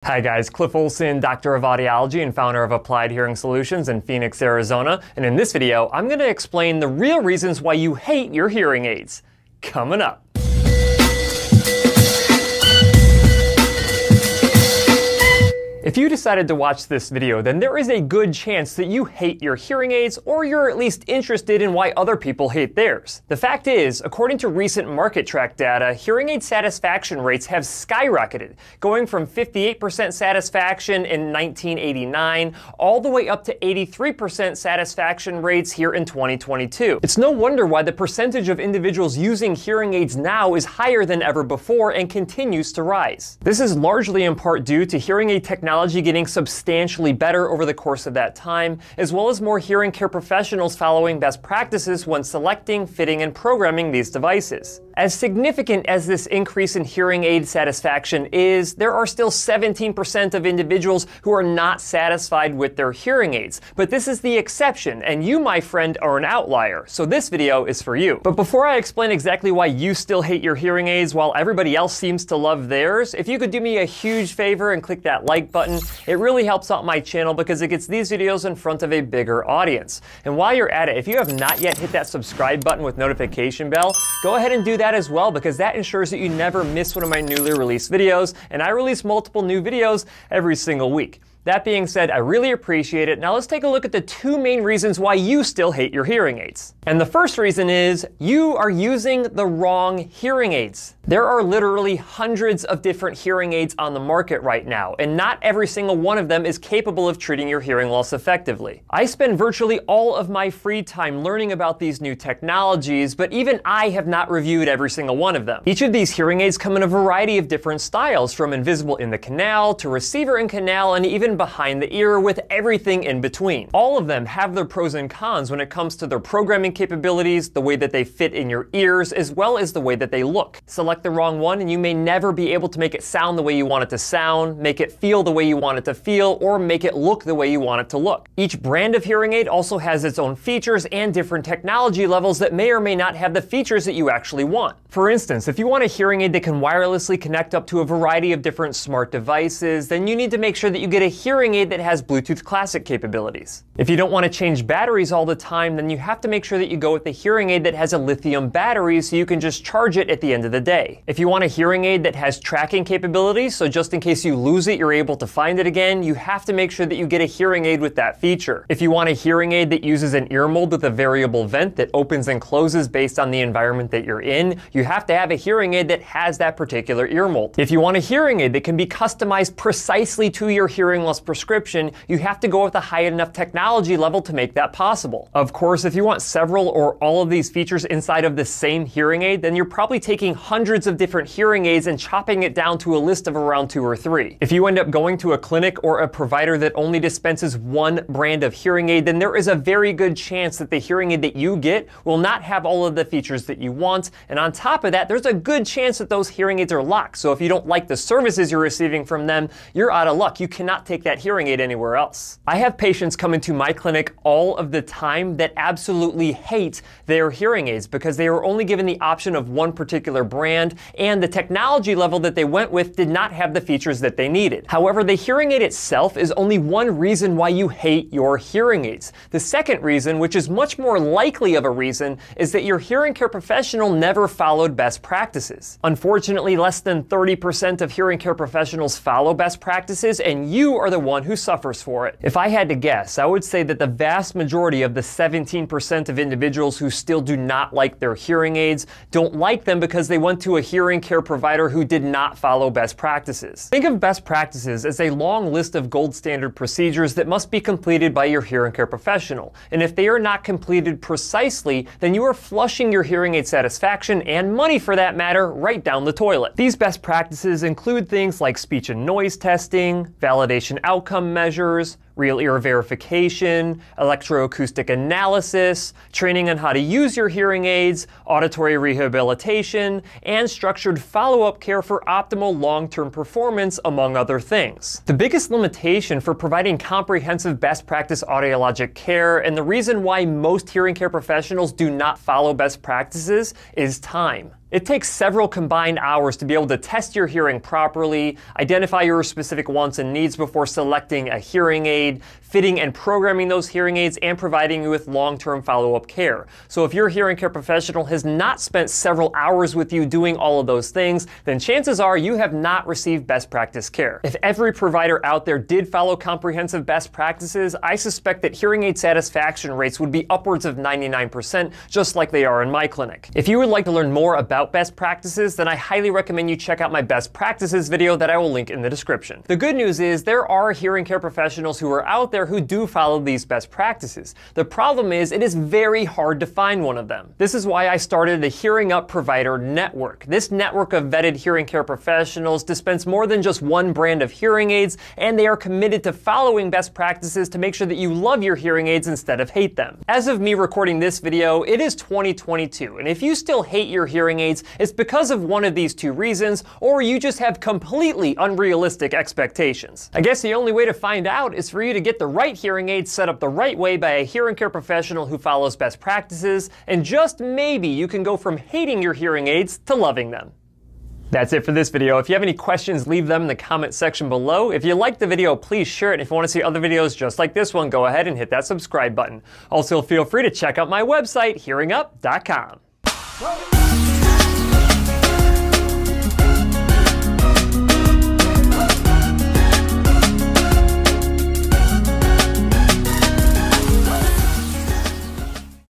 Hi guys, Cliff Olson, Doctor of Audiology and founder of Applied Hearing Solutions in Phoenix, Arizona. And in this video, I'm going to explain the real reasons why you hate your hearing aids. Coming up. If you decided to watch this video, then there is a good chance that you hate your hearing aids, or you're at least interested in why other people hate theirs. The fact is, according to recent market track data, hearing aid satisfaction rates have skyrocketed, going from 58% satisfaction in 1989 all the way up to 83% satisfaction rates here in 2022. It's no wonder why the percentage of individuals using hearing aids now is higher than ever before and continues to rise. This is largely in part due to hearing aid technology getting substantially better over the course of that time, as well as more hearing care professionals following best practices when selecting, fitting, and programming these devices. As significant as this increase in hearing aid satisfaction is, there are still 17% of individuals who are not satisfied with their hearing aids. But this is the exception, and you, my friend, are an outlier, so this video is for you. But before I explain exactly why you still hate your hearing aids while everybody else seems to love theirs, if you could do me a huge favor and click that like button, it really helps out my channel because it gets these videos in front of a bigger audience. And while you're at it, if you have not yet hit that subscribe button with notification bell, go ahead and do that as well, because that ensures that you never miss one of my newly released videos, and I release multiple new videos every single week. That being said, I really appreciate it. Now let's take a look at the two main reasons why you still hate your hearing aids. And the first reason is you are using the wrong hearing aids. There are literally hundreds of different hearing aids on the market right now, and not every single one of them is capable of treating your hearing loss effectively. I spend virtually all of my free time learning about these new technologies, but even I have not reviewed every single one of them. Each of these hearing aids come in a variety of different styles, from invisible in the canal to receiver in canal and even behind the ear, with everything in between. All of them have their pros and cons when it comes to their programming capabilities, the way that they fit in your ears, as well as the way that they look. Select the wrong one and you may never be able to make it sound the way you want it to sound, make it feel the way you want it to feel, or make it look the way you want it to look. Each brand of hearing aid also has its own features and different technology levels that may or may not have the features that you actually want. For instance, if you want a hearing aid that can wirelessly connect up to a variety of different smart devices, then you need to make sure that you get a hearing aid that has Bluetooth Classic capabilities. If you don't want to change batteries all the time, then you have to make sure that you go with a hearing aid that has a lithium battery so you can just charge it at the end of the day. If you want a hearing aid that has tracking capabilities, so just in case you lose it, you're able to find it again, you have to make sure that you get a hearing aid with that feature. If you want a hearing aid that uses an ear mold with a variable vent that opens and closes based on the environment that you're in, you have to have a hearing aid that has that particular ear mold. If you want a hearing aid that can be customized precisely to your hearing loss prescription, you have to go with a high enough technology level to make that possible. Of course, if you want several or all of these features inside of the same hearing aid, then you're probably taking hundreds of different hearing aids and chopping it down to a list of around 2 or 3. If you end up going to a clinic or a provider that only dispenses one brand of hearing aid, then there is a very good chance that the hearing aid that you get will not have all of the features that you want. And on top of that, there's a good chance that those hearing aids are locked. So if you don't like the services you're receiving from them, you're out of luck. You cannot take that hearing aid anywhere else. I have patients come into my clinic all of the time that absolutely hate their hearing aids because they were only given the option of one particular brand, and the technology level that they went with did not have the features that they needed. However, the hearing aid itself is only one reason why you hate your hearing aids. The second reason, which is much more likely of a reason, is that your hearing care professional never followed best practices. Unfortunately, less than 30% of hearing care professionals follow best practices, and you are the one who suffers for it. If I had to guess, I would say that the vast majority of the 17% of individuals who still do not like their hearing aids don't like them because they went to a hearing care provider who did not follow best practices. Think of best practices as a long list of gold standard procedures that must be completed by your hearing care professional. And if they are not completed precisely, then you are flushing your hearing aid satisfaction and money, for that matter, right down the toilet. These best practices include things like speech and noise testing, validation outcome measures, real ear verification, electroacoustic analysis, training on how to use your hearing aids, auditory rehabilitation, and structured follow-up care for optimal long-term performance, among other things. The biggest limitation for providing comprehensive best practice audiologic care, and the reason why most hearing care professionals do not follow best practices, is time. It takes several combined hours to be able to test your hearing properly, identify your specific wants and needs before selecting a hearing aid, fitting and programming those hearing aids, and providing you with long-term follow-up care. So if your hearing care professional has not spent several hours with you doing all of those things, then chances are you have not received best practice care. If every provider out there did follow comprehensive best practices, I suspect that hearing aid satisfaction rates would be upwards of 99%, just like they are in my clinic. If you would like to learn more about best practices, then I highly recommend you check out my best practices video that I will link in the description. The good news is there are hearing care professionals who are out there who do follow these best practices. The problem is it is very hard to find one of them. This is why I started the Hearing Up Provider Network. This network of vetted hearing care professionals dispense more than just one brand of hearing aids, and they are committed to following best practices to make sure that you love your hearing aids instead of hate them. As of me recording this video, it is 2022, and if you still hate your hearing aids, it's because of one of these two reasons, or you just have completely unrealistic expectations. I guess the only way to find out is for you to get the right hearing aids set up the right way by a hearing care professional who follows best practices, and just maybe you can go from hating your hearing aids to loving them. That's it for this video. If you have any questions, leave them in the comment section below. If you liked the video, please share it. If you want to see other videos just like this one, go ahead and hit that subscribe button. Also, feel free to check out my website, hearingup.com.